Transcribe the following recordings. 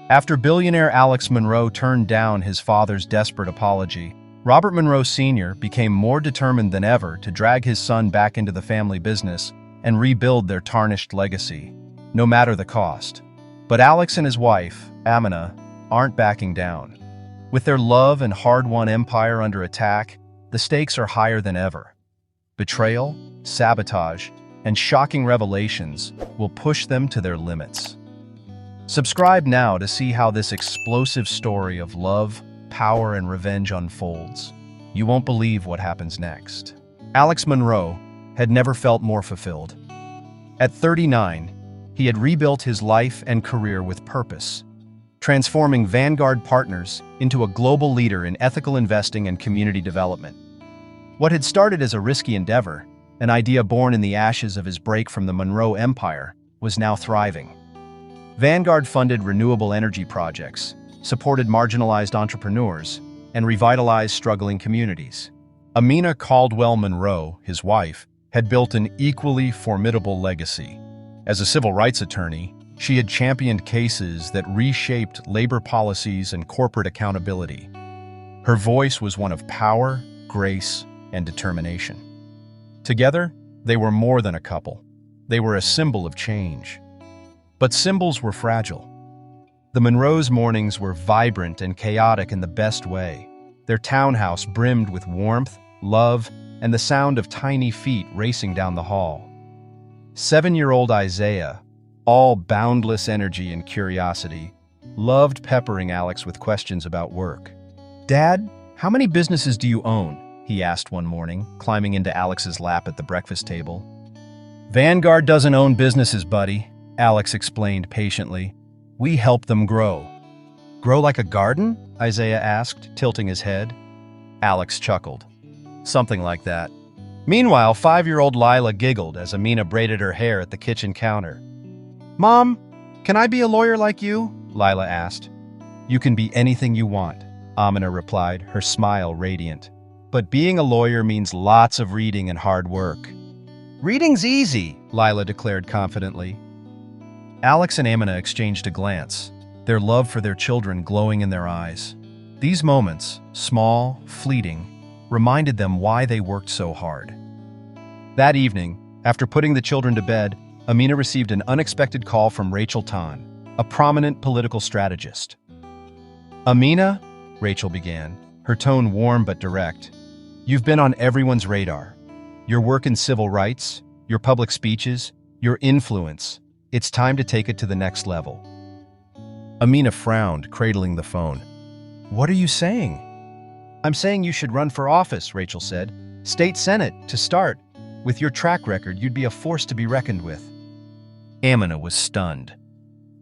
After billionaire Alex Monroe turned down his father's desperate apology, Robert Monroe Sr. became more determined than ever to drag his son back into the family business and rebuild their tarnished legacy, no matter the cost. But Alex and his wife, Amina, aren't backing down. With their love and hard-won empire under attack, the stakes are higher than ever. Betrayal, sabotage, and shocking revelations will push them to their limits. Subscribe now to see how this explosive story of love, power, and revenge unfolds. You won't believe what happens next. Alex Monroe had never felt more fulfilled. At 39, he had rebuilt his life and career with purpose, transforming Vanguard Partners into a global leader in ethical investing and community development. What had started as a risky endeavor, an idea born in the ashes of his break from the Monroe Empire, was now thriving. Vanguard funded renewable energy projects, supported marginalized entrepreneurs, and revitalized struggling communities. Amina Caldwell Monroe, his wife, had built an equally formidable legacy. As a civil rights attorney, she had championed cases that reshaped labor policies and corporate accountability. Her voice was one of power, grace, and determination. Together, they were more than a couple. They were a symbol of change. But symbols were fragile. The Monroes' mornings were vibrant and chaotic in the best way. Their townhouse brimmed with warmth, love, and the sound of tiny feet racing down the hall. 7-year-old Isaiah, all boundless energy and curiosity, loved peppering Alex with questions about work. "Dad, how many businesses do you own?" he asked one morning, climbing into Alex's lap at the breakfast table. "Vanguard doesn't own businesses, buddy," Alex explained patiently. "We help them grow." "Grow like a garden?" Isaiah asked, tilting his head. Alex chuckled. "Something like that." Meanwhile, 5-year-old Lila giggled as Amina braided her hair at the kitchen counter. "Mom, can I be a lawyer like you?" Lila asked. "You can be anything you want," Amina replied, her smile radiant. "But being a lawyer means lots of reading and hard work." "Reading's easy," Lila declared confidently. Alex and Amina exchanged a glance, their love for their children glowing in their eyes. These moments, small, fleeting, reminded them why they worked so hard. That evening, after putting the children to bed, Amina received an unexpected call from Rachel Tan, a prominent political strategist. "Amina," Rachel began, her tone warm but direct, "you've been on everyone's radar. Your work in civil rights, your public speeches, your influence. It's time to take it to the next level." Amina frowned, cradling the phone. "What are you saying?" "I'm saying you should run for office," Rachel said. "State Senate, to start. With your track record, you'd be a force to be reckoned with." Amina was stunned.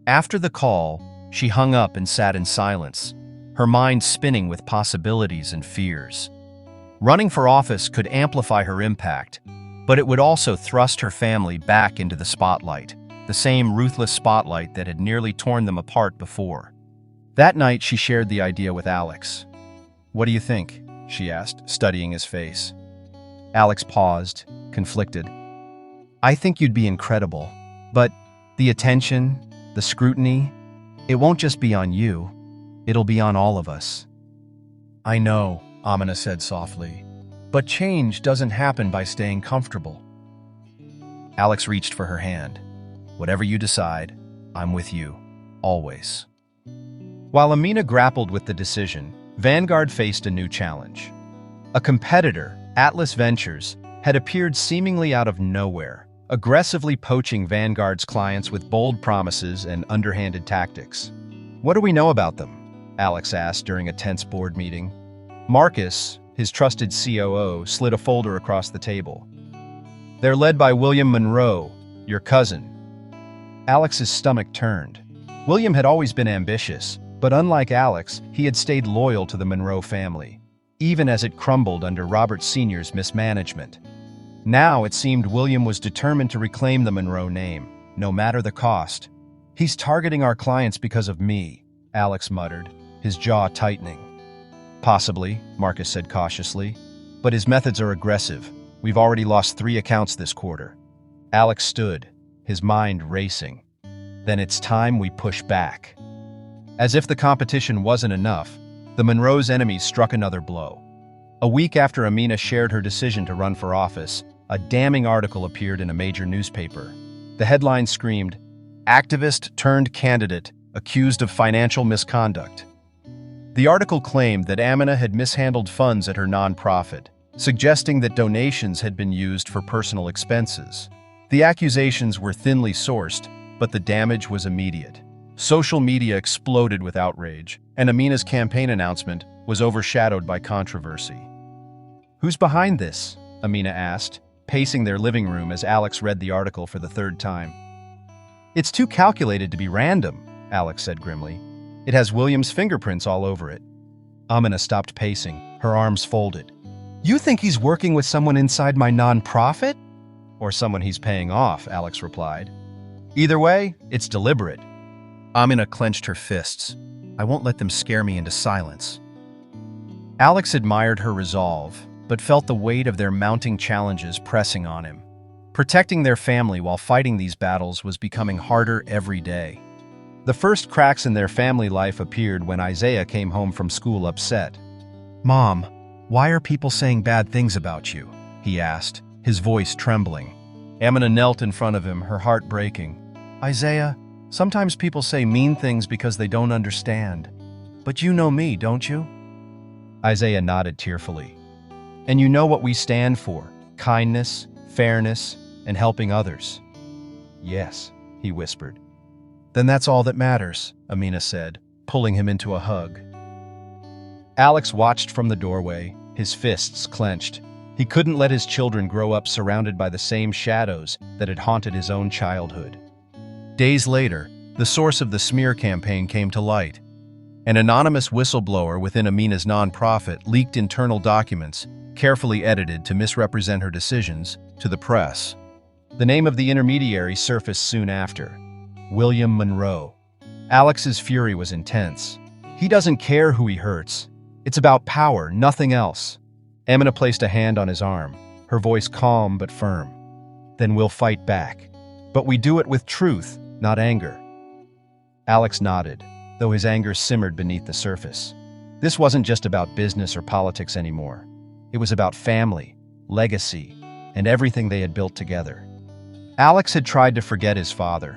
After the call, she hung up and sat in silence, her mind spinning with possibilities and fears. Running for office could amplify her impact, but it would also thrust her family back into the spotlight, the same ruthless spotlight that had nearly torn them apart before. That night, she shared the idea with Alex. "What do you think?" she asked, studying his face. Alex paused, conflicted. "I think you'd be incredible, but the attention, the scrutiny, it won't just be on you. It'll be on all of us." "I know," Amina said softly, "but change doesn't happen by staying comfortable." Alex reached for her hand. "Whatever you decide, I'm with you, always." While Amina grappled with the decision, Vanguard faced a new challenge. A competitor, Atlas Ventures, had appeared seemingly out of nowhere, aggressively poaching Vanguard's clients with bold promises and underhanded tactics. "What do we know about them?" Alex asked during a tense board meeting. Marcus, his trusted COO, slid a folder across the table. "They're led by William Monroe, your cousin." Alex's stomach turned. William had always been ambitious, but unlike Alex, he had stayed loyal to the Monroe family, even as it crumbled under Robert Sr.'s mismanagement. Now it seemed William was determined to reclaim the Monroe name, no matter the cost. "He's targeting our clients because of me," Alex muttered, his jaw tightening. "Possibly," Marcus said cautiously, "but his methods are aggressive. We've already lost 3 accounts this quarter." Alex stood, his mind racing. "Then it's time we push back." As if the competition wasn't enough, the Monroe's enemies struck another blow. A week after Amina shared her decision to run for office, a damning article appeared in a major newspaper. The headline screamed, "Activist turned candidate accused of financial misconduct." The article claimed that Amina had mishandled funds at her nonprofit, suggesting that donations had been used for personal expenses. The accusations were thinly sourced, but the damage was immediate. Social media exploded with outrage, and Amina's campaign announcement was overshadowed by controversy. "Who's behind this?" Amina asked, pacing their living room as Alex read the article for the third time. "It's too calculated to be random," Alex said grimly. "It has William's fingerprints all over it." Amina stopped pacing, her arms folded. "You think he's working with someone inside my nonprofit?" "Or someone he's paying off," Alex replied. "Either way, it's deliberate." Amina clenched her fists. "I won't let them scare me into silence." Alex admired her resolve, but felt the weight of their mounting challenges pressing on him. Protecting their family while fighting these battles was becoming harder every day. The first cracks in their family life appeared when Isaiah came home from school upset. "Mom, why are people saying bad things about you?" he asked, his voice trembling. Amina knelt in front of him, her heart breaking. "Isaiah, sometimes people say mean things because they don't understand. But you know me, don't you?" Isaiah nodded tearfully. "And you know what we stand for: kindness, fairness, and helping others." "Yes," he whispered. "Then that's all that matters," Amina said, pulling him into a hug. Alex watched from the doorway, his fists clenched. He couldn't let his children grow up surrounded by the same shadows that had haunted his own childhood. Days later, the source of the smear campaign came to light. An anonymous whistleblower within Amina's nonprofit leaked internal documents, carefully edited to misrepresent her decisions, to the press. The name of the intermediary surfaced soon after: William Monroe. Alex's fury was intense. He doesn't care who he hurts. It's about power, nothing else. Amina placed a hand on his arm, her voice calm but firm. "Then we'll fight back. But we do it with truth, not anger." Alex nodded, though his anger simmered beneath the surface. This wasn't just about business or politics anymore. It was about family, legacy, and everything they had built together. Alex had tried to forget his father.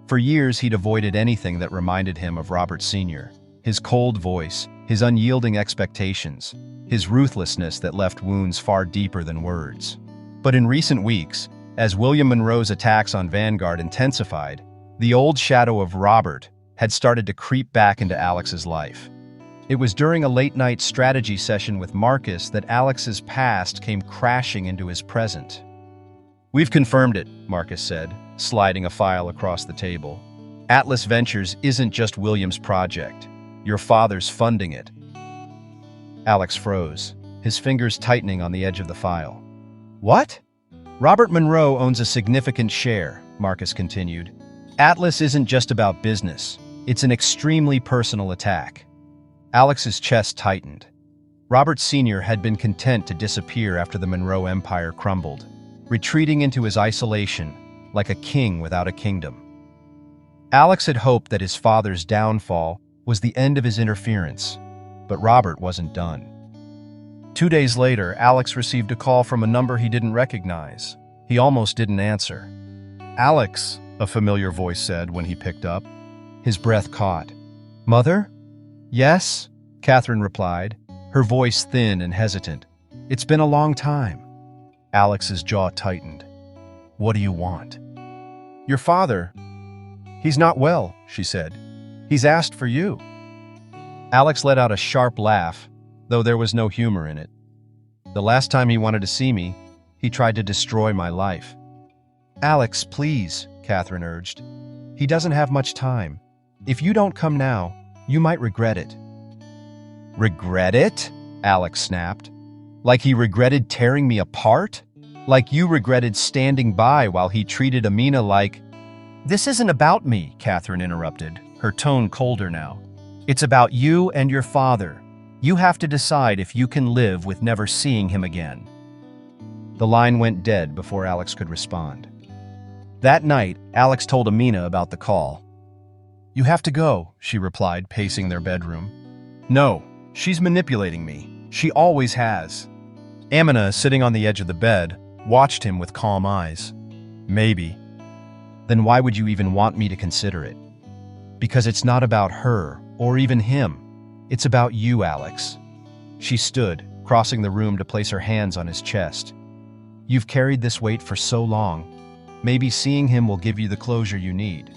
For years, he'd avoided anything that reminded him of Robert Sr. His cold voice, his unyielding expectations, his ruthlessness that left wounds far deeper than words. But in recent weeks, as William Monroe's attacks on Vanguard intensified, the old shadow of Robert had started to creep back into Alex's life. It was during a late-night strategy session with Marcus that Alex's past came crashing into his present. "We've confirmed it," Marcus said, sliding a file across the table. "Atlas Ventures isn't just William's project. Your father's funding it." Alex froze, his fingers tightening on the edge of the file. "What?" "Robert Monroe owns a significant share," Marcus continued. "Atlas isn't just about business. It's an extremely personal attack." Alex's chest tightened. Robert Sr. had been content to disappear after the Monroe Empire crumbled, retreating into his isolation, like a king without a kingdom. Alex had hoped that his father's downfall was the end of his interference, but Robert wasn't done. 2 days later, Alex received a call from a number he didn't recognize. He almost didn't answer. "Alex," a familiar voice said when he picked up. His breath caught. "Mother?" "Yes," Catherine replied, her voice thin and hesitant. "It's been a long time." Alex's jaw tightened. "What do you want?" "Your father. He's not well," she said. "He's asked for you." Alex let out a sharp laugh, though there was no humor in it. "The last time he wanted to see me, he tried to destroy my life." "Alex, please," Catherine urged. "He doesn't have much time. If you don't come now, you might regret it." "Regret it?" Alex snapped. "Like he regretted tearing me apart? Like you regretted standing by while he treated Amina like—" "This isn't about me," Catherine interrupted, her tone colder now. "It's about you and your father. You have to decide if you can live with never seeing him again." The line went dead before Alex could respond. That night, Alex told Amina about the call. You have to go, she replied, pacing their bedroom. No, she's manipulating me. She always has. Amina, sitting on the edge of the bed, watched him with calm eyes. Maybe. Then why would you even want me to consider it? Because it's not about her, or even him. It's about you, Alex. She stood, crossing the room to place her hands on his chest. You've carried this weight for so long. Maybe seeing him will give you the closure you need.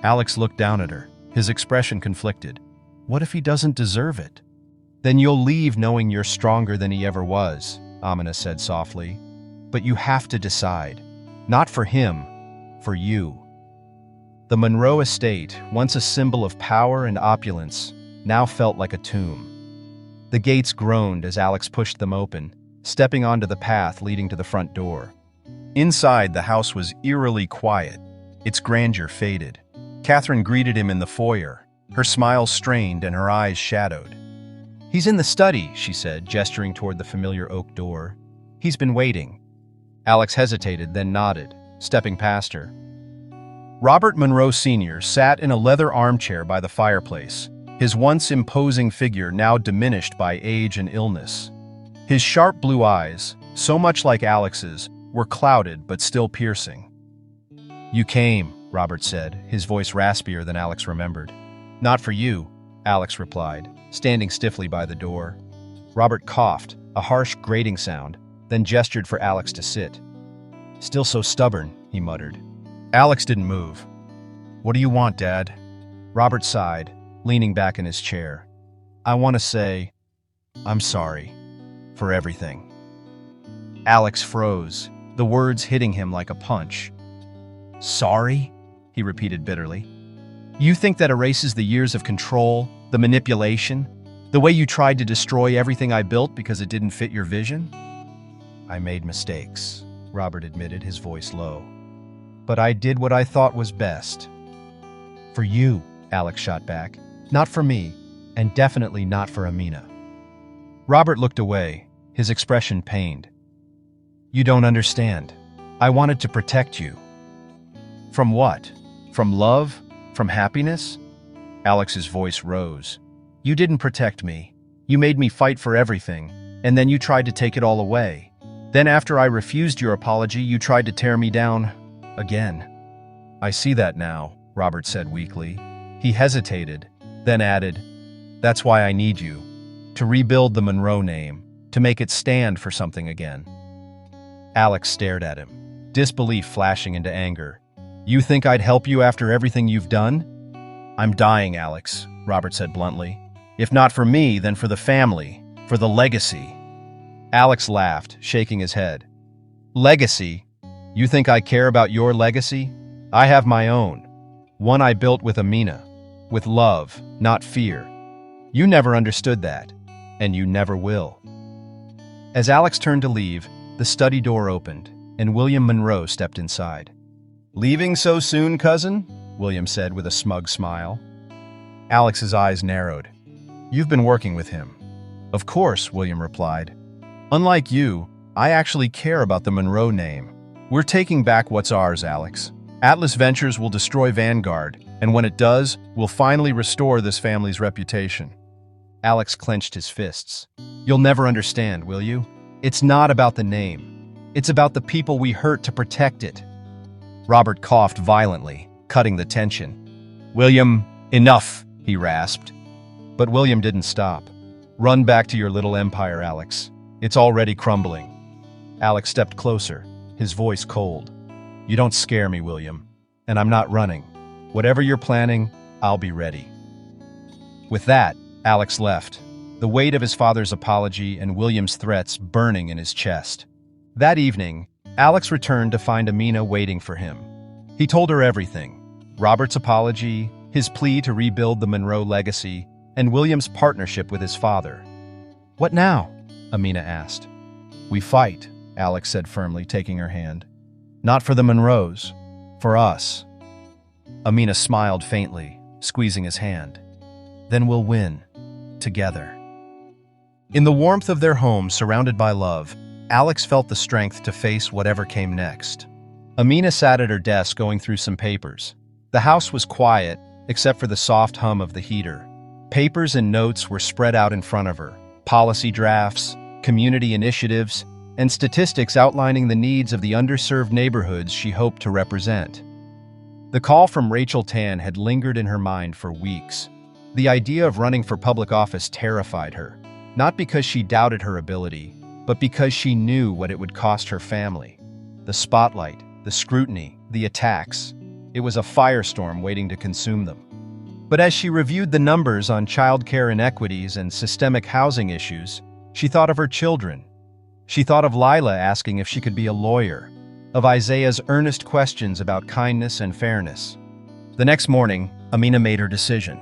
Alex looked down at her, his expression conflicted. What if he doesn't deserve it? Then you'll leave knowing you're stronger than he ever was, Amina said softly. But you have to decide. Not for him, for you. The Monroe estate, once a symbol of power and opulence, now felt like a tomb. The gates groaned as Alex pushed them open, stepping onto the path leading to the front door. Inside, the house was eerily quiet, its grandeur faded. Catherine greeted him in the foyer, her smile strained and her eyes shadowed. He's in the study, she said, gesturing toward the familiar oak door. He's been waiting. Alex hesitated, then nodded, stepping past her. Robert Monroe Sr. sat in a leather armchair by the fireplace, his once imposing figure now diminished by age and illness. His sharp blue eyes, so much like Alex's, were clouded but still piercing. You came, Robert said, his voice raspier than Alex remembered. Not for you, Alex replied, standing stiffly by the door. Robert coughed, a harsh grating sound, then gestured for Alex to sit. Still so stubborn, he muttered. Alex didn't move. What do you want, Dad? Robert sighed, leaning back in his chair. I want to say, I'm sorry. For everything. Alex froze, the words hitting him like a punch. Sorry? He repeated bitterly. You think that erases the years of control, the manipulation, the way you tried to destroy everything I built because it didn't fit your vision? I made mistakes, Robert admitted, his voice low. But I did what I thought was best. For you, Alex shot back. Not for me, and definitely not for Amina. Robert looked away, his expression pained. You don't understand. I wanted to protect you. From what? From love? From happiness? Alex's voice rose. You didn't protect me. You made me fight for everything, and then you tried to take it all away. Then after I refused your apology, you tried to tear me down again. I see that now, Robert said weakly. He hesitated, then added, That's why I need you. To rebuild the Monroe name, to make it stand for something again. Alex stared at him, disbelief flashing into anger. You think I'd help you after everything you've done? I'm dying, Alex, Robert said bluntly. If not for me, then for the family, for the legacy. Alex laughed, shaking his head. Legacy? You think I care about your legacy? I have my own. One I built with Amina, with love, not fear. You never understood that, and you never will. As Alex turned to leave, the study door opened, and William Monroe stepped inside. Leaving so soon, cousin? William said with a smug smile. Alex's eyes narrowed. You've been working with him. Of course, William replied. Unlike you, I actually care about the Monroe name. We're taking back what's ours, Alex. Atlas Ventures will destroy Vanguard, and when it does, we'll finally restore this family's reputation. Alex clenched his fists. You'll never understand, will you? It's not about the name. It's about the people we hurt to protect it. Robert coughed violently, cutting the tension. William, enough, he rasped. But William didn't stop. Run back to your little empire, Alex. It's already crumbling. Alex stepped closer, his voice cold. You don't scare me, William. And I'm not running. Whatever you're planning, I'll be ready. With that, Alex left, the weight of his father's apology and William's threats burning in his chest. That evening, Alex returned to find Amina waiting for him. He told her everything. Robert's apology, his plea to rebuild the Monroe legacy, and William's partnership with his father. What now? Amina asked. We fight, Alex said firmly, taking her hand. Not for the Monroes, for us. Amina smiled faintly, squeezing his hand. Then we'll win. Together. In the warmth of their home, surrounded by love, Alex felt the strength to face whatever came next. Amina sat at her desk going through some papers. The house was quiet, except for the soft hum of the heater. Papers and notes were spread out in front of her, policy drafts, community initiatives, and statistics outlining the needs of the underserved neighborhoods she hoped to represent. The call from Rachel Tan had lingered in her mind for weeks. The idea of running for public office terrified her, not because she doubted her ability, but because she knew what it would cost her family. The spotlight, the scrutiny, the attacks. It was a firestorm waiting to consume them. But as she reviewed the numbers on childcare inequities and systemic housing issues, she thought of her children. She thought of Lila asking if she could be a lawyer, of Isaiah's earnest questions about kindness and fairness. The next morning, Amina made her decision.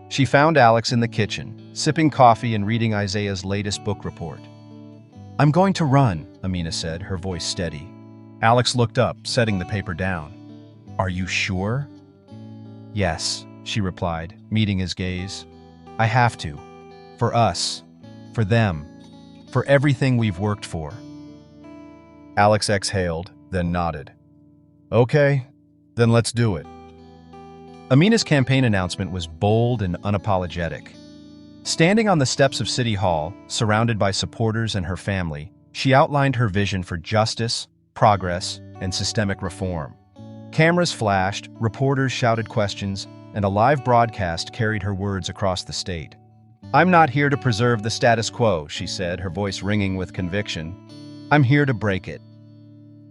She found Alex in the kitchen, sipping coffee and reading Isaiah's latest book report. "I'm going to run," Amina said, her voice steady. Alex looked up, setting the paper down. "Are you sure?" "Yes," she replied, meeting his gaze. "I have to. For us. For them. For everything we've worked for." Alex exhaled, then nodded. "Okay, then let's do it." Amina's campaign announcement was bold and unapologetic. Standing on the steps of City Hall, surrounded by supporters and her family, she outlined her vision for justice, progress, and systemic reform. Cameras flashed, reporters shouted questions, and a live broadcast carried her words across the state. "I'm not here to preserve the status quo," she said, her voice ringing with conviction. "I'm here to break it."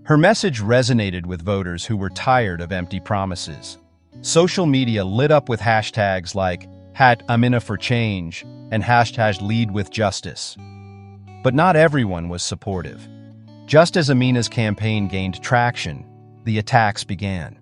Her message resonated with voters who were tired of empty promises. Social media lit up with hashtags like #AminaForChange and #LeadWithJustice. But not everyone was supportive. Just as Amina's campaign gained traction, the attacks began.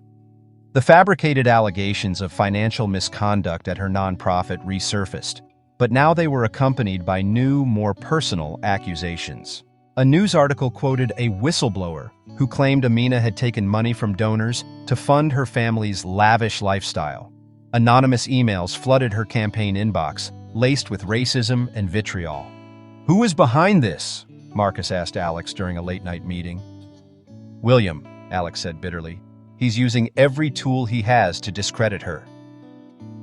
The fabricated allegations of financial misconduct at her nonprofit resurfaced, but now they were accompanied by new, more personal accusations. A news article quoted a whistleblower who claimed Amina had taken money from donors to fund her family's lavish lifestyle. Anonymous emails flooded her campaign inbox, laced with racism and vitriol. "Who is behind this?" Marcus asked Alex during a late-night meeting. "William," Alex said bitterly. "He's using every tool he has to discredit her."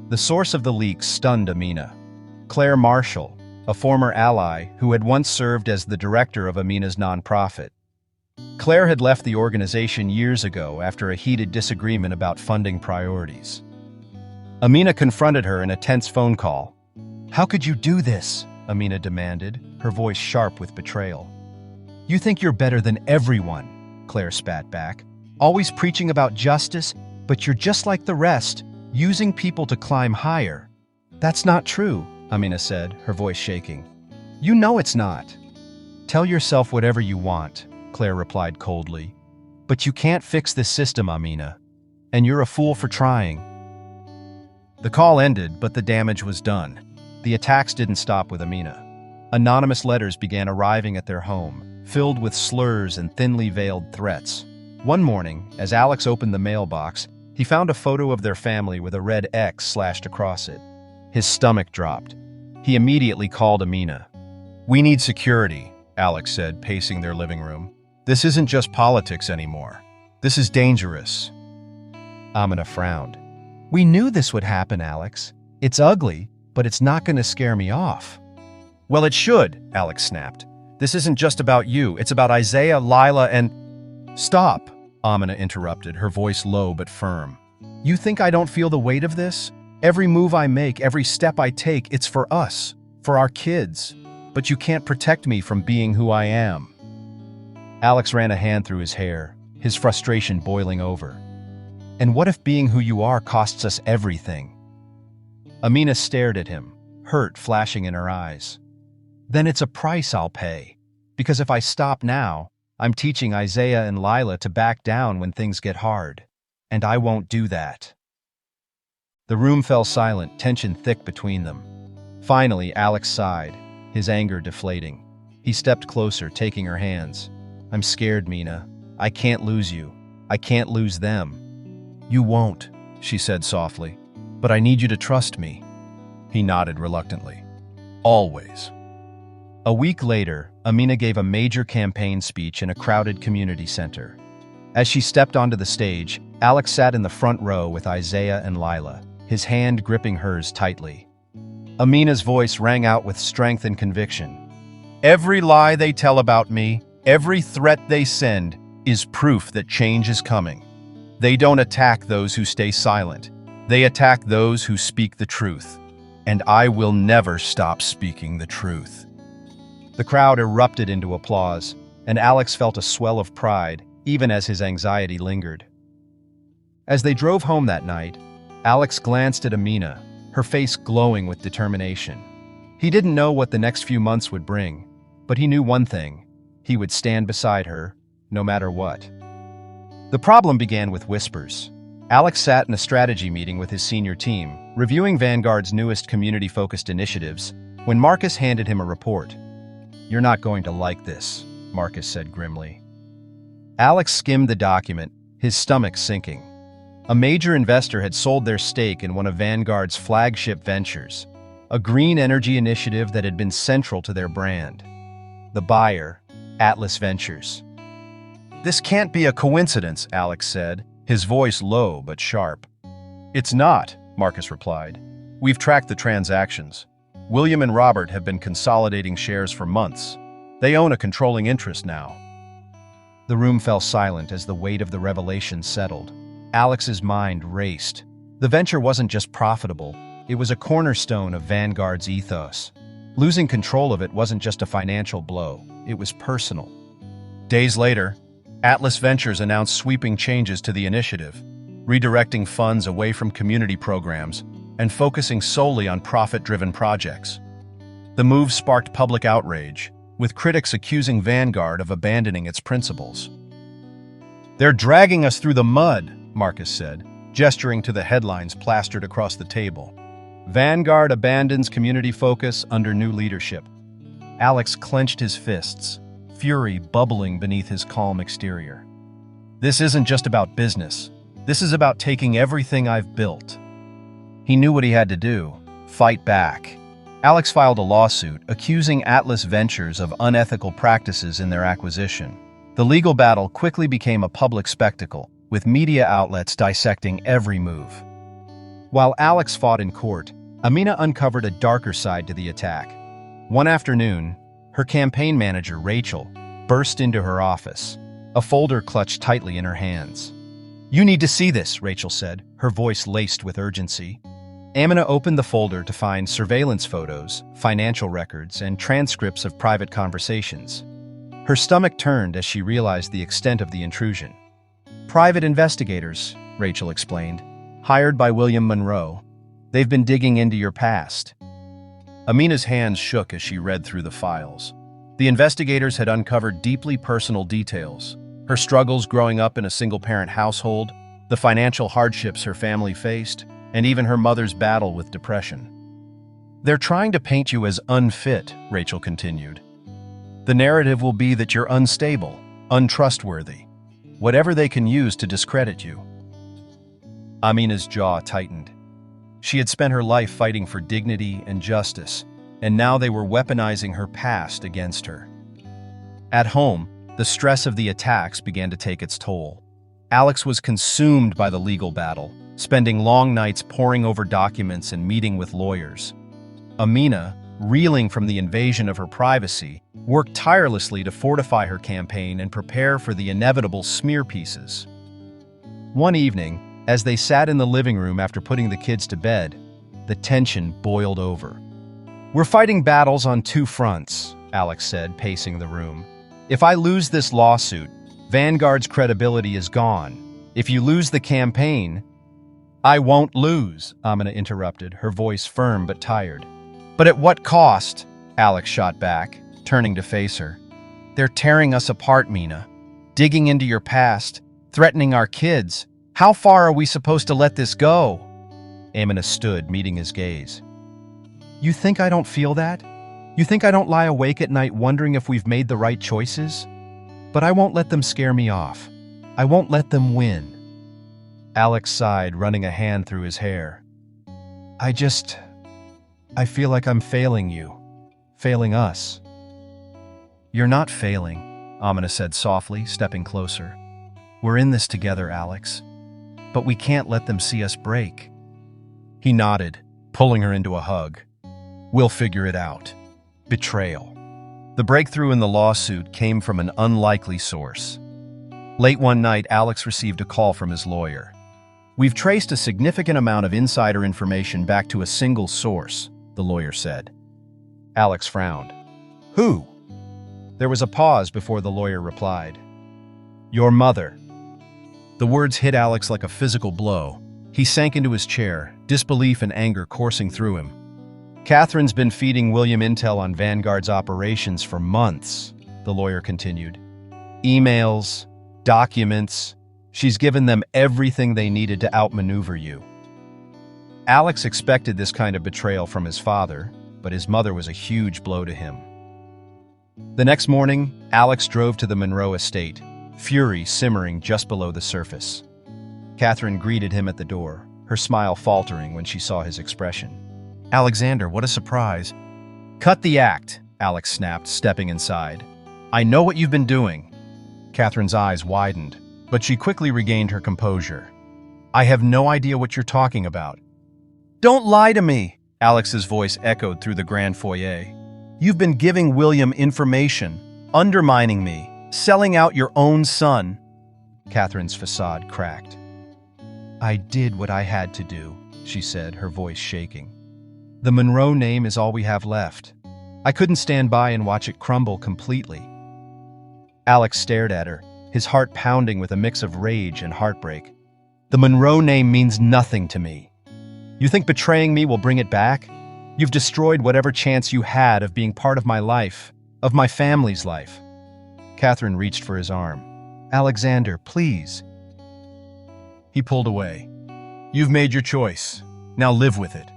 The source of the leaks stunned Amina. Claire Marshall, a former ally who had once served as the director of Amina's nonprofit. Claire had left the organization years ago after a heated disagreement about funding priorities. Amina confronted her in a tense phone call. "How could you do this?" Amina demanded, her voice sharp with betrayal. "You think you're better than everyone," Claire spat back. "Always preaching about justice, but you're just like the rest, using people to climb higher." "That's not true," Amina said, her voice shaking. "You know it's not." "Tell yourself whatever you want," Claire replied coldly. "But you can't fix this system, Amina. And you're a fool for trying." The call ended, but the damage was done. The attacks didn't stop with Amina. Anonymous letters began arriving at their home, filled with slurs and thinly veiled threats. One morning, as Alex opened the mailbox, he found a photo of their family with a red X slashed across it. His stomach dropped. He immediately called Amina. "We need security," Alex said, pacing their living room. "This isn't just politics anymore. This is dangerous." Amina frowned. "We knew this would happen, Alex. It's ugly, but it's not going to scare me off." "Well, it should," Alex snapped. "This isn't just about you. It's about Isaiah, Lila, and—" "Stop," Amina interrupted, her voice low but firm. "You think I don't feel the weight of this? Every move I make, every step I take, it's for us, for our kids. But you can't protect me from being who I am." Alex ran a hand through his hair, his frustration boiling over. "And what if being who you are costs us everything?" Amina stared at him, hurt flashing in her eyes. "Then it's a price I'll pay. Because if I stop now, I'm teaching Isaiah and Lila to back down when things get hard. And I won't do that." The room fell silent, tension thick between them. Finally, Alex sighed, his anger deflating. He stepped closer, taking her hands. "I'm scared, Mina. I can't lose you. I can't lose them." "You won't," she said softly. "But I need you to trust me." He nodded reluctantly. "Always." A week later, Amina gave a major campaign speech in a crowded community center. As she stepped onto the stage, Alex sat in the front row with Isaiah and Lila, his hand gripping hers tightly. Amina's voice rang out with strength and conviction. Every lie they tell about me, every threat they send, is proof that change is coming. They don't attack those who stay silent. They attack those who speak the truth. And I will never stop speaking the truth. The crowd erupted into applause, and Alex felt a swell of pride, even as his anxiety lingered. As they drove home that night, Alex glanced at Amina, her face glowing with determination. He didn't know what the next few months would bring, but he knew one thing: he would stand beside her, no matter what. The problem began with whispers. Alex sat in a strategy meeting with his senior team, reviewing Vanguard's newest community-focused initiatives, when Marcus handed him a report. "You're not going to like this," Marcus said grimly. Alex skimmed the document, his stomach sinking. A major investor had sold their stake in one of Vanguard's flagship ventures, a green energy initiative that had been central to their brand. The buyer, Atlas Ventures. "This can't be a coincidence," Alex said, his voice low but sharp. "It's not," Marcus replied. "We've tracked the transactions. William and Robert have been consolidating shares for months. They own a controlling interest now." The room fell silent as the weight of the revelation settled. Alex's mind raced. The venture wasn't just profitable, it was a cornerstone of Vanguard's ethos. Losing control of it wasn't just a financial blow, it was personal. Days later, Atlas Ventures announced sweeping changes to the initiative, redirecting funds away from community programs and focusing solely on profit-driven projects. The move sparked public outrage, with critics accusing Vanguard of abandoning its principles. "They're dragging us through the mud," Marcus said, gesturing to the headlines plastered across the table. "Vanguard abandons community focus under new leadership." Alex clenched his fists, fury bubbling beneath his calm exterior. "This isn't just about business. This is about taking everything I've built." He knew what he had to do: fight back. Alex filed a lawsuit accusing Atlas Ventures of unethical practices in their acquisition. The legal battle quickly became a public spectacle, with media outlets dissecting every move. While Alex fought in court, Amina uncovered a darker side to the attack. One afternoon, her campaign manager, Rachel, burst into her office, a folder clutched tightly in her hands. "You need to see this," Rachel said, her voice laced with urgency. Amina opened the folder to find surveillance photos, financial records, and transcripts of private conversations. Her stomach turned as she realized the extent of the intrusion. "Private investigators," Rachel explained, "hired by William Monroe. They've been digging into your past." Amina's hands shook as she read through the files. The investigators had uncovered deeply personal details: her struggles growing up in a single-parent household, the financial hardships her family faced, and even her mother's battle with depression. "They're trying to paint you as unfit," Rachel continued. "The narrative will be that you're unstable, untrustworthy, whatever they can use to discredit you." Amina's jaw tightened. She had spent her life fighting for dignity and justice, and now they were weaponizing her past against her. At home, the stress of the attacks began to take its toll. Alex was consumed by the legal battle, spending long nights poring over documents and meeting with lawyers. Amina, reeling from the invasion of her privacy, worked tirelessly to fortify her campaign and prepare for the inevitable smear pieces. One evening, as they sat in the living room after putting the kids to bed, the tension boiled over. "We're fighting battles on two fronts," Alex said, pacing the room. "If I lose this lawsuit, Vanguard's credibility is gone. If you lose the campaign—" "I won't lose," Amina interrupted, her voice firm but tired. "But at what cost?" Alex shot back, turning to face her. "They're tearing us apart, Mina. Digging into your past, threatening our kids. How far are we supposed to let this go?" Amina stood, meeting his gaze. "You think I don't feel that? You think I don't lie awake at night wondering if we've made the right choices? But I won't let them scare me off. I won't let them win." Alex sighed, running a hand through his hair. I feel like I'm failing you. Failing us." "You're not failing," Amina said softly, stepping closer. "We're in this together, Alex. but we can't let them see us break." He nodded, pulling her into a hug. "We'll figure it out." Betrayal. The breakthrough in the lawsuit came from an unlikely source. Late one night, Alex received a call from his lawyer. "We've traced a significant amount of insider information back to a single source," the lawyer said. Alex frowned. "Who?" There was a pause before the lawyer replied. "Your mother." The words hit Alex like a physical blow. He sank into his chair, disbelief and anger coursing through him. "Catherine's been feeding William intel on Vanguard's operations for months," the lawyer continued. "Emails, documents. She's given them everything they needed to outmaneuver you." Alex expected this kind of betrayal from his father, but his mother was a huge blow to him. The next morning, Alex drove to the Monroe estate, fury simmering just below the surface. Catherine greeted him at the door, her smile faltering when she saw his expression. "Alexander, what a surprise." "Cut the act," Alex snapped, stepping inside. "I know what you've been doing." Catherine's eyes widened, but she quickly regained her composure. "I have no idea what you're talking about." "Don't lie to me," Alex's voice echoed through the grand foyer. "You've been giving William information, undermining me, selling out your own son." Catherine's facade cracked. "I did what I had to do," she said, her voice shaking. "The Monroe name is all we have left. I couldn't stand by and watch it crumble completely." Alex stared at her, his heart pounding with a mix of rage and heartbreak. "The Monroe name means nothing to me. You think betraying me will bring it back? You've destroyed whatever chance you had of being part of my life, of my family's life." Catherine reached for his arm. "Alexander, please." He pulled away. "You've made your choice. Now live with it."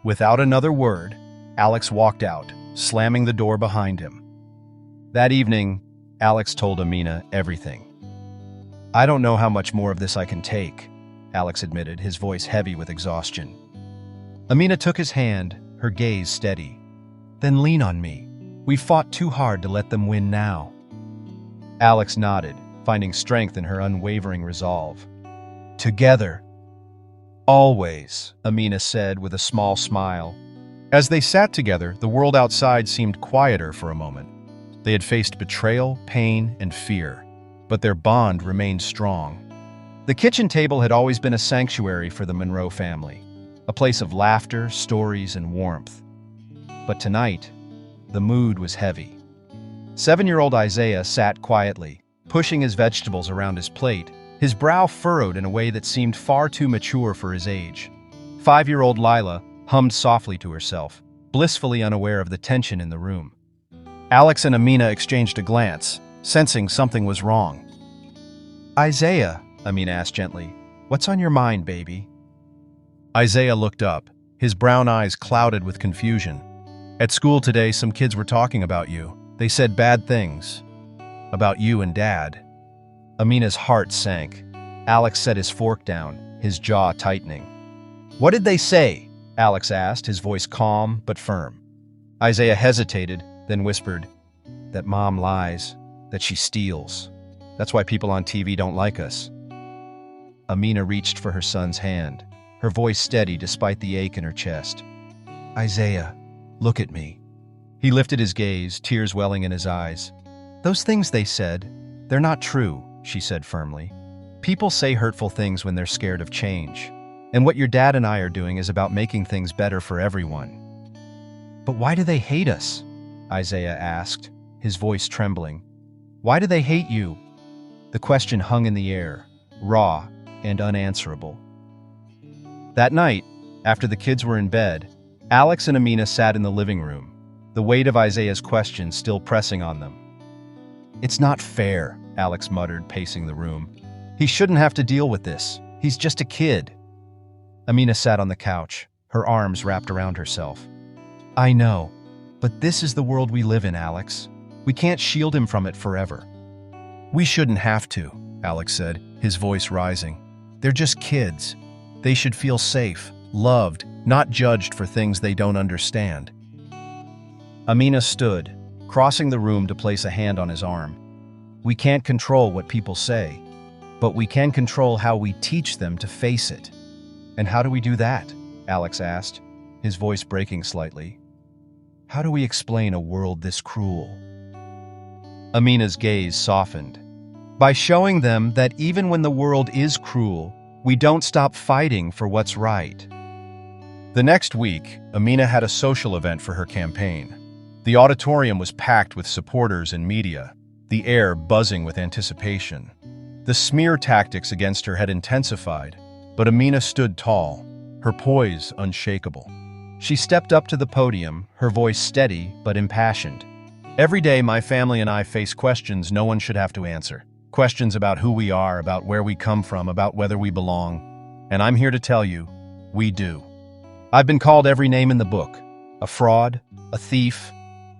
Without another word, Alex walked out, slamming the door behind him. That evening, Alex told Amina everything. "I don't know how much more of this I can take," Alex admitted, his voice heavy with exhaustion. Amina took his hand, her gaze steady. "Then lean on me. We fought too hard to let them win now." Alex nodded, finding strength in her unwavering resolve. "Together." "Always," Amina said with a small smile. As they sat together, the world outside seemed quieter for a moment. They had faced betrayal, pain, and fear, but their bond remained strong. The kitchen table had always been a sanctuary for the Monroe family, a place of laughter, stories, and warmth. But tonight, the mood was heavy. 7-year-old Isaiah sat quietly, pushing his vegetables around his plate, his brow furrowed in a way that seemed far too mature for his age. 5-year-old Lila hummed softly to herself, blissfully unaware of the tension in the room. Alex and Amina exchanged a glance, sensing something was wrong. "Isaiah," Amina asked gently, "what's on your mind, baby?" Isaiah looked up, his brown eyes clouded with confusion. "At school today, some kids were talking about you. They said bad things. About you and Dad." Amina's heart sank. Alex set his fork down, his jaw tightening. "What did they say?" Alex asked, his voice calm but firm. Isaiah hesitated, then whispered, "That Mom lies, that she steals. That's why people on TV don't like us." Amina reached for her son's hand, her voice steady despite the ache in her chest. "Isaiah, look at me." He lifted his gaze, tears welling in his eyes. "Those things they said, they're not true," she said firmly. "People say hurtful things when they're scared of change. And what your dad and I are doing is about making things better for everyone." "But why do they hate us?" Isaiah asked, his voice trembling. "Why do they hate you?" The question hung in the air, raw and unanswerable. That night, after the kids were in bed, Alex and Amina sat in the living room, the weight of Isaiah's question still pressing on them. "It's not fair," Alex muttered, pacing the room. "He shouldn't have to deal with this. He's just a kid." Amina sat on the couch, her arms wrapped around herself. "I know, but this is the world we live in, Alex. We can't shield him from it forever." "We shouldn't have to," Alex said, his voice rising. "They're just kids. They should feel safe, loved, not judged for things they don't understand." Amina stood, crossing the room to place a hand on his arm. "We can't control what people say. but we can control how we teach them to face it. And how do we do that? Alex asked, his voice breaking slightly. How do we explain a world this cruel? Amina's gaze softened. By showing them that even when the world is cruel, we don't stop fighting for what's right. The next week, Amina had a social event for her campaign. The auditorium was packed with supporters and media, the air buzzing with anticipation. The smear tactics against her had intensified, but Amina stood tall, her poise unshakable. She stepped up to the podium, her voice steady but impassioned. Every day, my family and I face questions no one should have to answer. Questions about who we are, about where we come from, about whether we belong. And I'm here to tell you, we do. I've been called every name in the book. A fraud, a thief,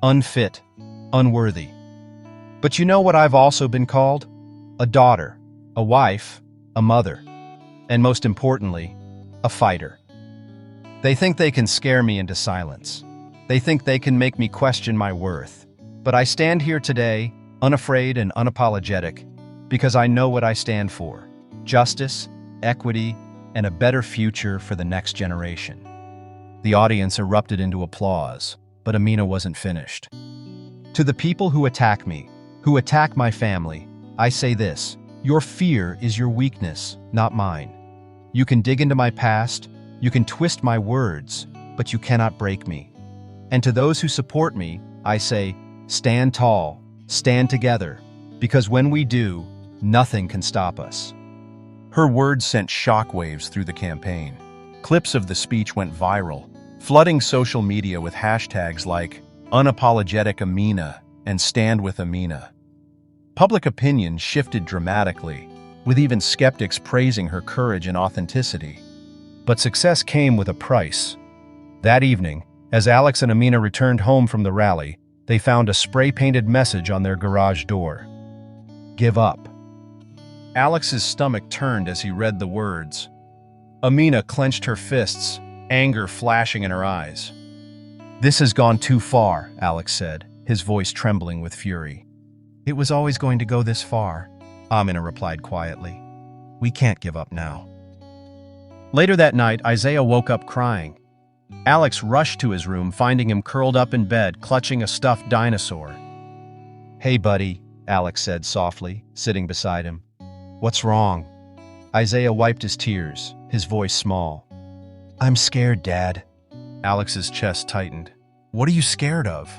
unfit, unworthy. But you know what I've also been called? A daughter, a wife, a mother, and most importantly, a fighter. They think they can scare me into silence. They think they can make me question my worth. But I stand here today, unafraid and unapologetic, because I know what I stand for: justice, equity, and a better future for the next generation. The audience erupted into applause, but Amina wasn't finished. To the people who attack me, who attack my family, I say this: your fear is your weakness, not mine. You can dig into my past, you can twist my words, but you cannot break me. And to those who support me, I say, stand tall, stand together, because when we do, nothing can stop us. Her words sent shockwaves through the campaign. Clips of the speech went viral, flooding social media with hashtags like Unapologetic Amina and Stand with Amina. Public opinion shifted dramatically, with even skeptics praising her courage and authenticity. But success came with a price. That evening, as Alex and Amina returned home from the rally, they found a spray-painted message on their garage door. Give up. Alex's stomach turned as he read the words. Amina clenched her fists, anger flashing in her eyes. This has gone too far, Alex said, his voice trembling with fury. It was always going to go this far, Amina replied quietly. We can't give up now. Later that night, Isaiah woke up crying. Alex rushed to his room, finding him curled up in bed, clutching a stuffed dinosaur. Hey, buddy, Alex said softly, sitting beside him. What's wrong? Isaiah wiped his tears, his voice small. I'm scared, Dad. Alex's chest tightened. What are you scared of?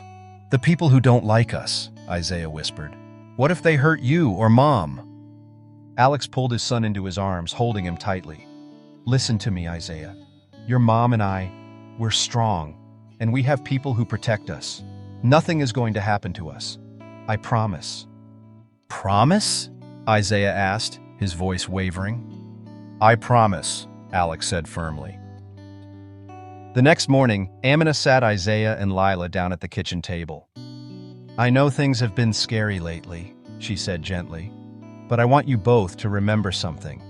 The people who don't like us, Isaiah whispered. What if they hurt you or Mom? Alex pulled his son into his arms, holding him tightly. Listen to me, Isaiah. Your mom and I, we're strong, and we have people who protect us. Nothing is going to happen to us. I promise. Promise? Isaiah asked, his voice wavering. I promise, Alex said firmly. The next morning, Amina sat Isaiah and Lila down at the kitchen table. I know things have been scary lately, she said gently, but I want you both to remember something.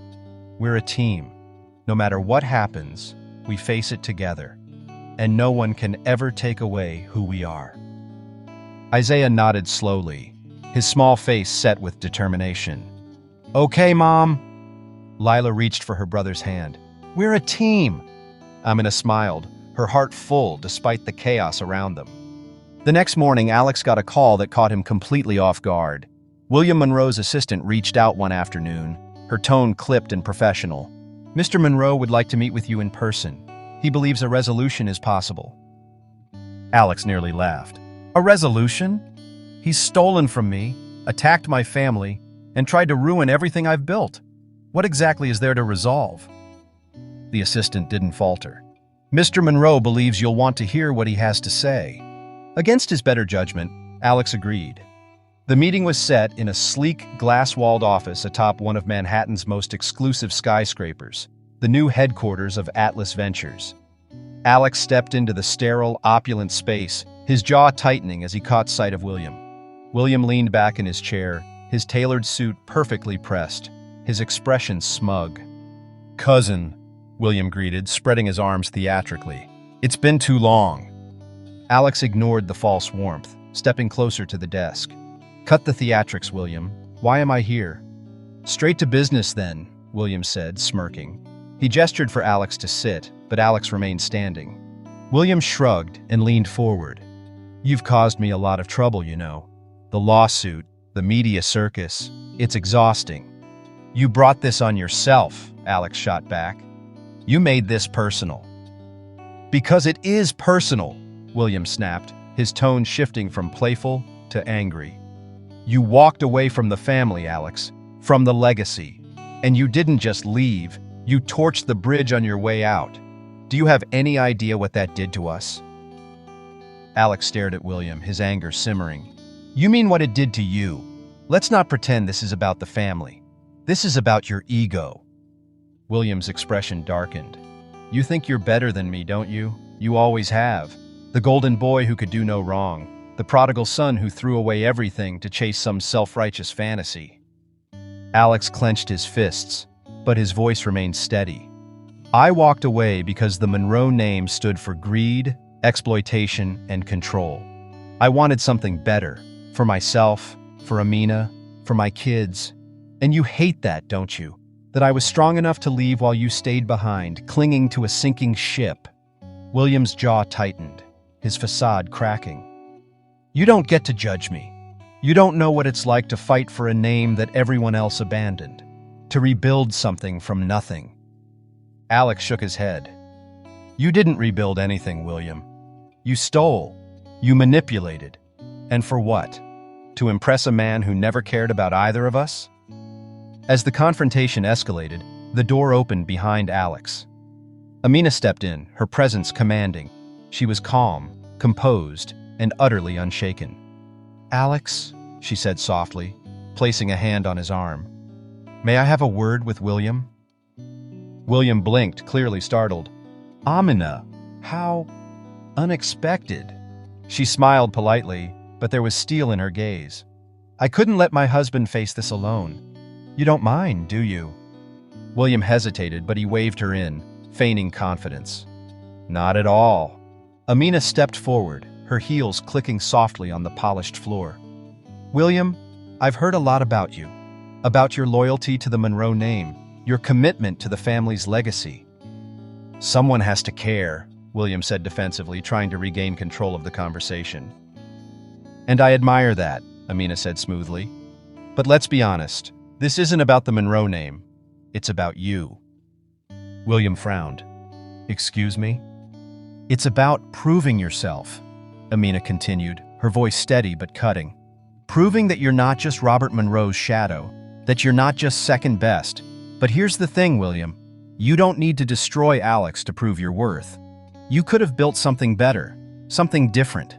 We're a team. No matter what happens, we face it together, and no one can ever take away who we are. Isaiah nodded slowly, his small face set with determination. Okay, Mom. Lila reached for her brother's hand. We're a team. Amina smiled, her heart full despite the chaos around them. The next morning, Alex got a call that caught him completely off guard. William Monroe's assistant reached out one afternoon, her tone clipped and professional. Mr. Monroe would like to meet with you in person. He believes a resolution is possible. Alex nearly laughed. A resolution? He's stolen from me, attacked my family, and tried to ruin everything I've built. What exactly is there to resolve? The assistant didn't falter. Mr. Monroe believes you'll want to hear what he has to say. Against his better judgment, Alex agreed. The meeting was set in a sleek, glass-walled office atop one of Manhattan's most exclusive skyscrapers, the new headquarters of Atlas Ventures. Alex stepped into the sterile, opulent space, his jaw tightening as he caught sight of William. William leaned back in his chair, his tailored suit perfectly pressed, his expression smug. Cousin, William greeted, spreading his arms theatrically. It's been too long. Alex ignored the false warmth, stepping closer to the desk. Cut the theatrics, William. Why am I here? Straight to business then, William said, smirking. He gestured for Alex to sit, but Alex remained standing. William shrugged and leaned forward. You've caused me a lot of trouble, you know. The lawsuit, the media circus, it's exhausting. You brought this on yourself, Alex shot back. You made this personal. Because it is personal, William snapped, his tone shifting from playful to angry. You walked away from the family, Alex, from the legacy. And you didn't just leave, you torched the bridge on your way out. Do you have any idea what that did to us? Alex stared at William, his anger simmering. You mean what it did to you? Let's not pretend this is about the family. This is about your ego. William's expression darkened. You think you're better than me, don't you? You always have. The golden boy who could do no wrong. The prodigal son who threw away everything to chase some self-righteous fantasy. Alex clenched his fists, but his voice remained steady. I walked away because the Monroe name stood for greed, exploitation, and control. I wanted something better, for myself, for Amina, for my kids. And you hate that, don't you? That I was strong enough to leave while you stayed behind, clinging to a sinking ship. William's jaw tightened, his facade cracking. You don't get to judge me. You don't know what it's like to fight for a name that everyone else abandoned, to rebuild something from nothing. Alex shook his head. You didn't rebuild anything, William. You stole. You manipulated. And for what? To impress a man who never cared about either of us? As the confrontation escalated, the door opened behind Alex. Amina stepped in, her presence commanding. She was calm, composed, and utterly unshaken. Alex, she said softly, placing a hand on his arm. May I have a word with William? William blinked, clearly startled. Amina, how unexpected. She smiled politely, but there was steel in her gaze. I couldn't let my husband face this alone. You don't mind, do you? William hesitated, but he waved her in, feigning confidence. Not at all. Amina stepped forward, her heels clicking softly on the polished floor. William, I've heard a lot about you. About your loyalty to the Monroe name, your commitment to the family's legacy. Someone has to care, William said defensively, trying to regain control of the conversation. And I admire that, Amina said smoothly. But let's be honest, this isn't about the Monroe name. It's about you. William frowned. Excuse me? It's about proving yourself, Amina continued, her voice steady but cutting. Proving that you're not just Robert Monroe's shadow, that you're not just second best. But here's the thing, William. You don't need to destroy Alex to prove your worth. You could have built something better, something different.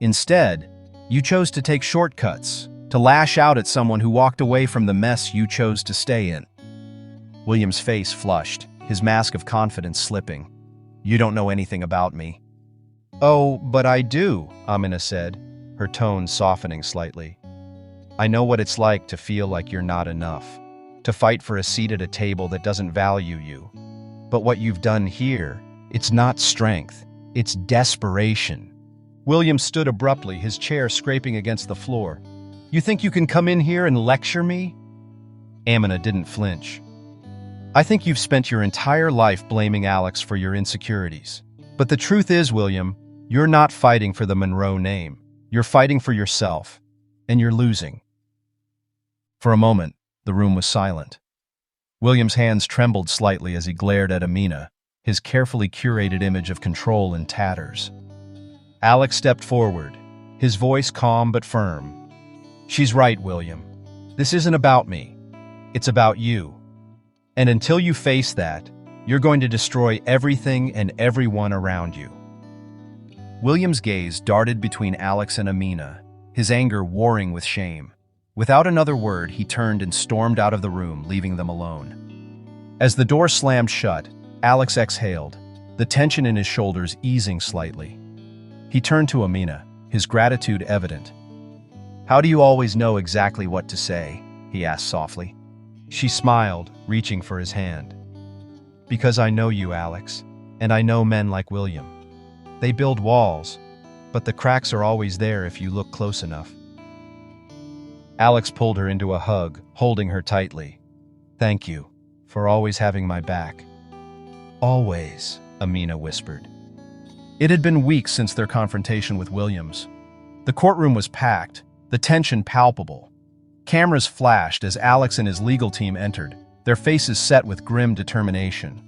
Instead, you chose to take shortcuts, to lash out at someone who walked away from the mess you chose to stay in. William's face flushed, his mask of confidence slipping. You don't know anything about me. Oh, but I do, Amina said, her tone softening slightly. I know what it's like to feel like you're not enough, to fight for a seat at a table that doesn't value you. But what you've done here, it's not strength, it's desperation. William stood abruptly, his chair scraping against the floor. You think you can come in here and lecture me? Amina didn't flinch. I think you've spent your entire life blaming Alex for your insecurities. But the truth is, William, you're not fighting for the Monroe name. You're fighting for yourself, and you're losing. For a moment, the room was silent. William's hands trembled slightly as he glared at Amina, his carefully curated image of control in tatters. Alex stepped forward, his voice calm but firm. She's right, William. This isn't about me. It's about you. And until you face that, you're going to destroy everything and everyone around you. William's gaze darted between Alex and Amina, his anger warring with shame. Without another word, he turned and stormed out of the room, leaving them alone. As the door slammed shut, Alex exhaled, the tension in his shoulders easing slightly. He turned to Amina, his gratitude evident. How do you always know exactly what to say? He asked softly. She smiled, reaching for his hand. Because I know you, Alex, and I know men like William. They build walls, but the cracks are always there if you look close enough. Alex pulled her into a hug, holding her tightly, Thank you for always having my back." "Always," Amina whispered. It had been weeks since their confrontation with Williams. The courtroom was packed, the tension palpable. Cameras flashed as Alex and his legal team entered, their faces set with grim determination.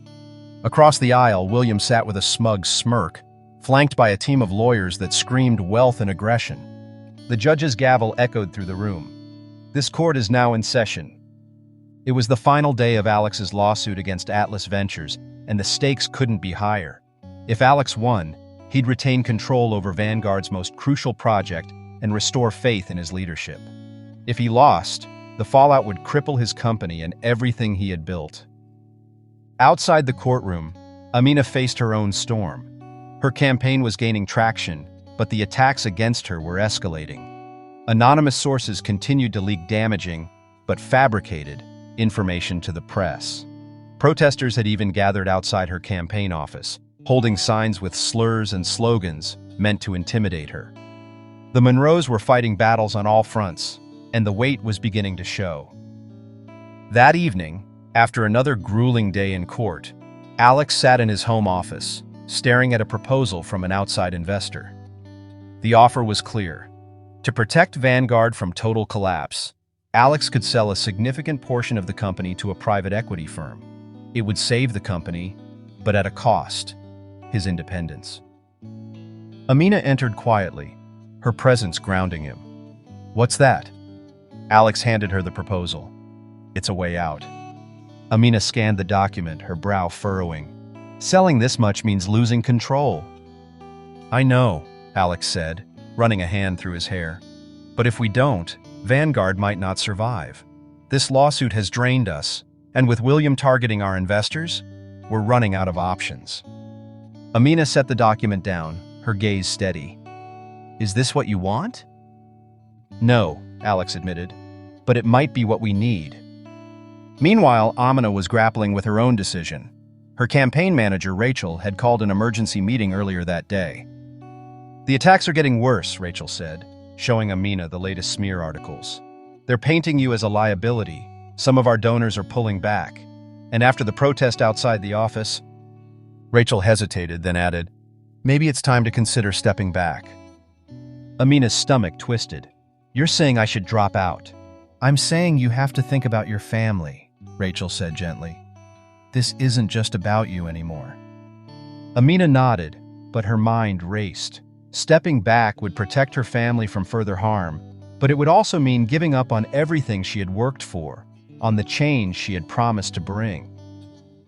Across the aisle, Williams sat with a smug smirk, flanked by a team of lawyers that screamed wealth and aggression. The judge's gavel echoed through the room. "This court is now in session." It was the final day of Alex's lawsuit against Atlas Ventures, and the stakes couldn't be higher. If Alex won, he'd retain control over Vanguard's most crucial project and restore faith in his leadership. If he lost, the fallout would cripple his company and everything he had built. Outside the courtroom, Amina faced her own storm. Her campaign was gaining traction, but the attacks against her were escalating. Anonymous sources continued to leak damaging, but fabricated, information to the press. Protesters had even gathered outside her campaign office, holding signs with slurs and slogans meant to intimidate her. The Monroes were fighting battles on all fronts, and the weight was beginning to show. That evening, after another grueling day in court, Alex sat in his home office, staring at a proposal from an outside investor. The offer was clear. To protect Vanguard from total collapse, Alex could sell a significant portion of the company to a private equity firm. It would save the company, but at a cost: his independence. Amina entered quietly, her presence grounding him. "What's that?" Alex handed her the proposal. "It's a way out." Amina scanned the document, her brow furrowing. "Selling this much means losing control." "I know," Alex said, running a hand through his hair. "But if we don't, Vanguard might not survive. This lawsuit has drained us, and with William targeting our investors, we're running out of options." Amina set the document down, her gaze steady. "Is this what you want?" "No," Alex admitted, "but it might be what we need." Meanwhile, Amina was grappling with her own decision. Her campaign manager, Rachel, had called an emergency meeting earlier that day. "The attacks are getting worse," Rachel said, showing Amina the latest smear articles. "They're painting you as a liability. Some of our donors are pulling back. And after the protest outside the office..." Rachel hesitated, then added, "Maybe it's time to consider stepping back." Amina's stomach twisted. "You're saying I should drop out." "I'm saying you have to think about your family," Rachel said gently. "This isn't just about you anymore." Amina nodded, but her mind raced. Stepping back would protect her family from further harm, but it would also mean giving up on everything she had worked for, on the change she had promised to bring.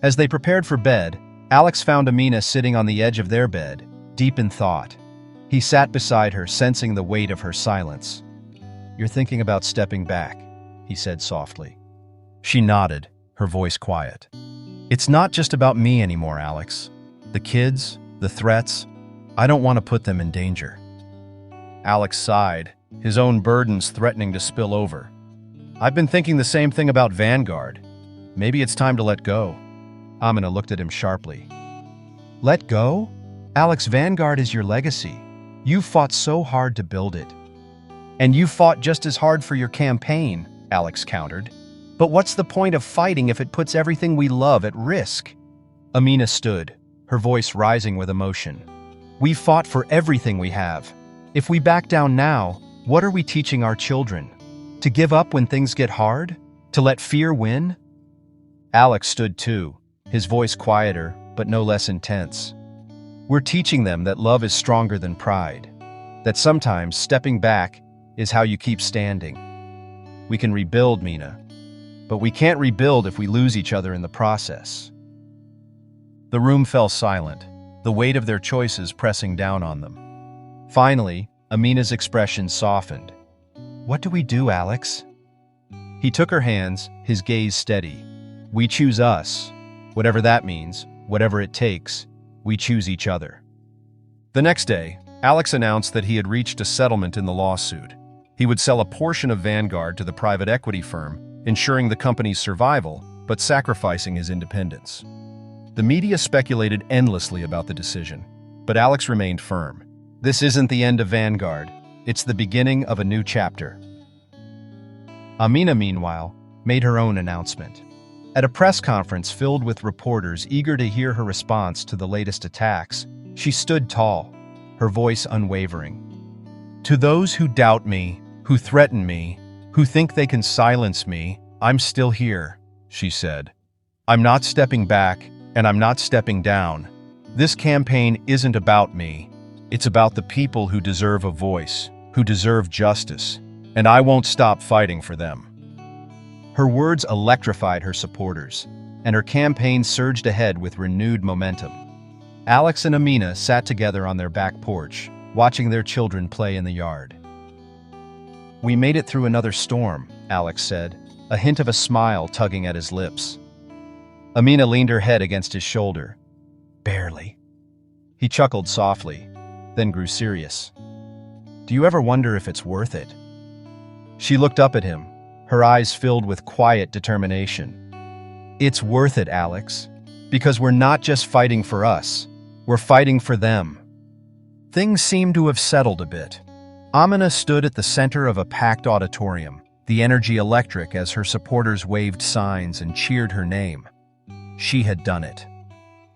As they prepared for bed, Alex found Amina sitting on the edge of their bed, deep in thought. He sat beside her, sensing the weight of her silence. "You're thinking about stepping back," he said softly. She nodded, her voice quiet. "It's not just about me anymore, Alex. The kids, the threats, I don't want to put them in danger." Alex sighed, his own burdens threatening to spill over. "I've been thinking the same thing about Vanguard. Maybe it's time to let go." Amina looked at him sharply. "Let go? Alex, Vanguard is your legacy. You fought so hard to build it. And you fought just as hard for your campaign," Alex countered. "But what's the point of fighting if it puts everything we love at risk?" Amina stood, her voice rising with emotion. "We fought for everything we have. If we back down now, what are we teaching our children? To give up when things get hard? To let fear win?" Alex stood too, his voice quieter, but no less intense. "We're teaching them that love is stronger than pride. That sometimes stepping back is how you keep standing. We can rebuild, Mina, but we can't rebuild if we lose each other in the process." The room fell silent, the weight of their choices pressing down on them. Finally, Amina's expression softened. "What do we do, Alex?" He took her hands, his gaze steady. "We choose us. Whatever that means, whatever it takes, we choose each other." The next day, Alex announced that he had reached a settlement in the lawsuit. He would sell a portion of Vanguard to the private equity firm, ensuring the company's survival, but sacrificing his independence. The media speculated endlessly about the decision, but Alex remained firm. This isn't the end of Vanguard. It's the beginning of a new chapter. Amina, meanwhile, made her own announcement. At a press conference filled with reporters eager to hear her response to the latest attacks, she stood tall, her voice unwavering. "To those who doubt me, who threaten me, who think they can silence me, I'm still here," she said. "I'm not stepping back, and I'm not stepping down. This campaign isn't about me. It's about the people who deserve a voice, who deserve justice, and I won't stop fighting for them." Her words electrified her supporters, and her campaign surged ahead with renewed momentum. Alex and Amina sat together on their back porch, watching their children play in the yard. "We made it through another storm," Alex said, a hint of a smile tugging at his lips. Amina leaned her head against his shoulder. "Barely." He chuckled softly, then grew serious. "Do you ever wonder if it's worth it?" She looked up at him, her eyes filled with quiet determination. "It's worth it, Alex, because we're not just fighting for us, we're fighting for them." Things seemed to have settled a bit. Amina stood at the center of a packed auditorium, the energy electric as her supporters waved signs and cheered her name. She had done it.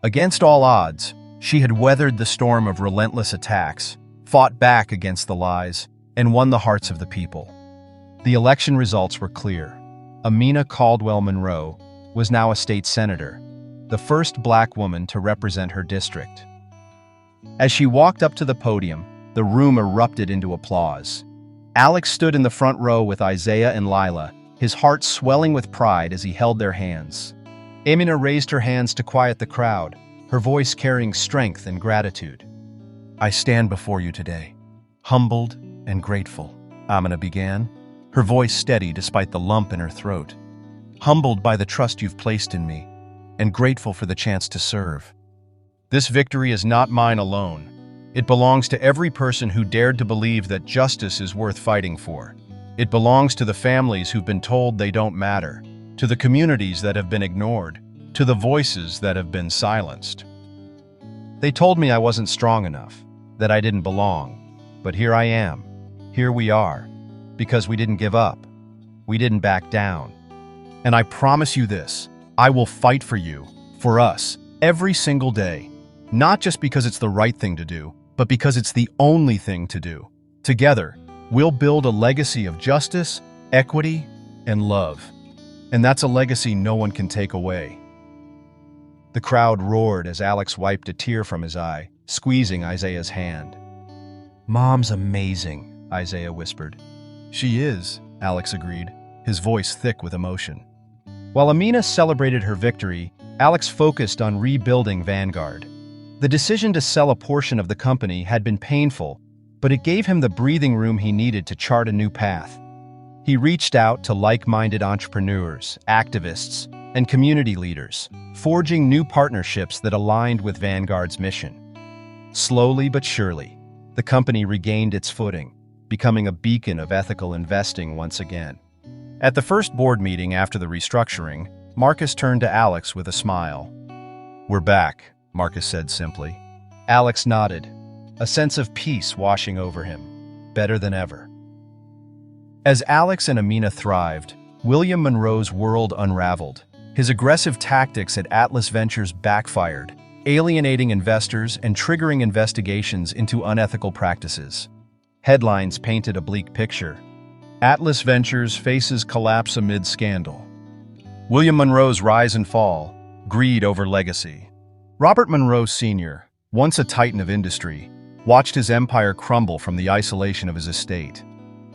Against all odds, she had weathered the storm of relentless attacks, fought back against the lies, and won the hearts of the people. The election results were clear. Amina Caldwell Monroe was now a state senator, the first black woman to represent her district. As she walked up to the podium, the room erupted into applause. Alex stood in the front row with Isaiah and Lila, his heart swelling with pride as he held their hands. Amina raised her hands to quiet the crowd, her voice carrying strength and gratitude. "I stand before you today, humbled and grateful," Amina began, her voice steady despite the lump in her throat. "Humbled by the trust you've placed in me, and grateful for the chance to serve. This victory is not mine alone. It belongs to every person who dared to believe that justice is worth fighting for. It belongs to the families who've been told they don't matter, to the communities that have been ignored, to the voices that have been silenced. They told me I wasn't strong enough, that I didn't belong. But here I am. Here we are. Because we didn't give up. We didn't back down. And I promise you this, I will fight for you, for us, every single day. Not just because it's the right thing to do, but because it's the only thing to do. Together, we'll build a legacy of justice, equity, and love. And that's a legacy no one can take away." The crowd roared as Alex wiped a tear from his eye, squeezing Isaiah's hand. "Mom's amazing," Isaiah whispered. "She is," Alex agreed, his voice thick with emotion. While Amina celebrated her victory, Alex focused on rebuilding Vanguard. The decision to sell a portion of the company had been painful, but it gave him the breathing room he needed to chart a new path. He reached out to like-minded entrepreneurs, activists, and community leaders, forging new partnerships that aligned with Vanguard's mission. Slowly but surely, the company regained its footing, becoming a beacon of ethical investing once again. At the first board meeting after the restructuring, Marcus turned to Alex with a smile. "We're back," Marcus said simply. Alex nodded, a sense of peace washing over him, better than ever. As Alex and Amina thrived, William Monroe's world unraveled. His aggressive tactics at Atlas Ventures backfired, alienating investors and triggering investigations into unethical practices. Headlines painted a bleak picture. Atlas Ventures faces collapse amid scandal. William Monroe's rise and fall, greed over legacy. Robert Monroe Sr., once a titan of industry, watched his empire crumble from the isolation of his estate.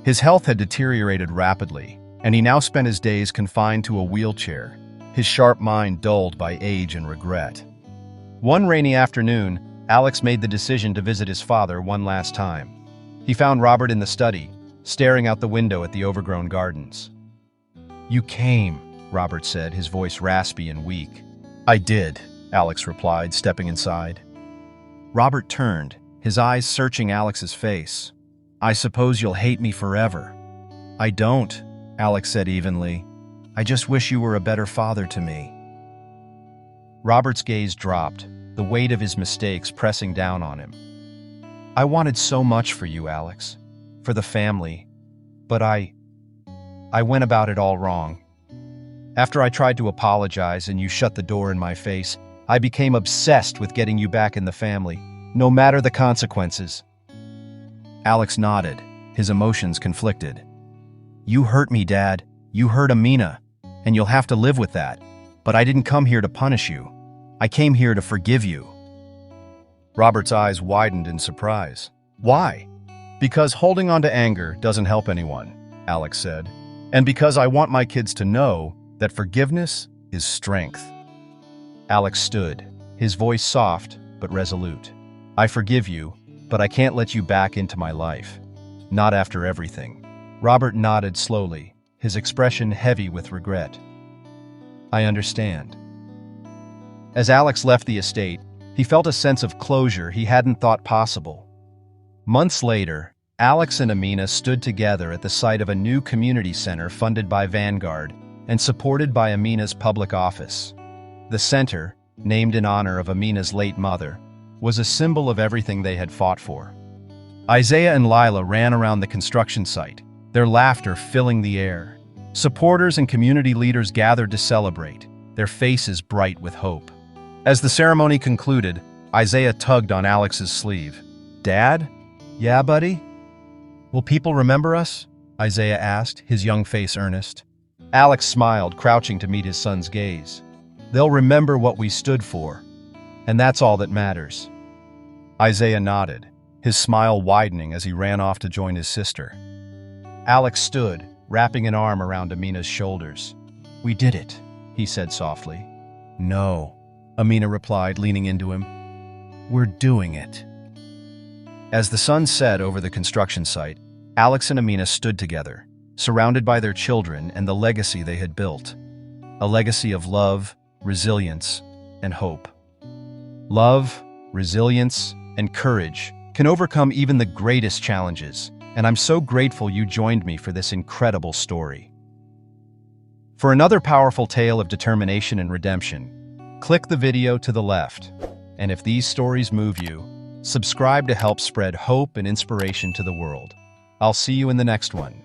His health had deteriorated rapidly, and he now spent his days confined to a wheelchair, his sharp mind dulled by age and regret. One rainy afternoon, Alex made the decision to visit his father one last time. He found Robert in the study, staring out the window at the overgrown gardens. "You came," Robert said, his voice raspy and weak. "I did," Alex replied, stepping inside. Robert turned, his eyes searching Alex's face. "I suppose you'll hate me forever." "I don't," Alex said evenly. "I just wish you were a better father to me." Robert's gaze dropped, the weight of his mistakes pressing down on him. "I wanted so much for you, Alex, for the family, but I went about it all wrong." After I tried to apologize and you shut the door in my face, I became obsessed with getting you back in the family, no matter the consequences." Alex nodded, his emotions conflicted. "You hurt me, Dad. You hurt Amina, and you'll have to live with that. But I didn't come here to punish you. I came here to forgive you." Robert's eyes widened in surprise. "Why?" "Because holding on to anger doesn't help anyone," Alex said. "And because I want my kids to know that forgiveness is strength." Alex stood, his voice soft but resolute. "I forgive you, but I can't let you back into my life. Not after everything." Robert nodded slowly, his expression heavy with regret. "I understand." As Alex left the estate, he felt a sense of closure he hadn't thought possible. Months later, Alex and Amina stood together at the site of a new community center funded by Vanguard and supported by Amina's public office. The center, named in honor of Amina's late mother, was a symbol of everything they had fought for. Isaiah and Lila ran around the construction site, their laughter filling the air. Supporters and community leaders gathered to celebrate, their faces bright with hope. As the ceremony concluded, Isaiah tugged on Alex's sleeve. "Dad?" "Yeah, buddy?" "Will people remember us?" Isaiah asked, his young face earnest. Alex smiled, crouching to meet his son's gaze. "They'll remember what we stood for, and that's all that matters." Isaiah nodded, his smile widening as he ran off to join his sister. Alex stood, wrapping an arm around Amina's shoulders. "We did it," he said softly. "No," Amina replied, leaning into him. "We're doing it." As the sun set over the construction site, Alex and Amina stood together, surrounded by their children and the legacy they had built. A legacy of love, resilience, and hope. Love, resilience, and courage can overcome even the greatest challenges, and I'm so grateful you joined me for this incredible story. For another powerful tale of determination and redemption, click the video to the left. And if these stories move you, subscribe to help spread hope and inspiration to the world. I'll see you in the next one.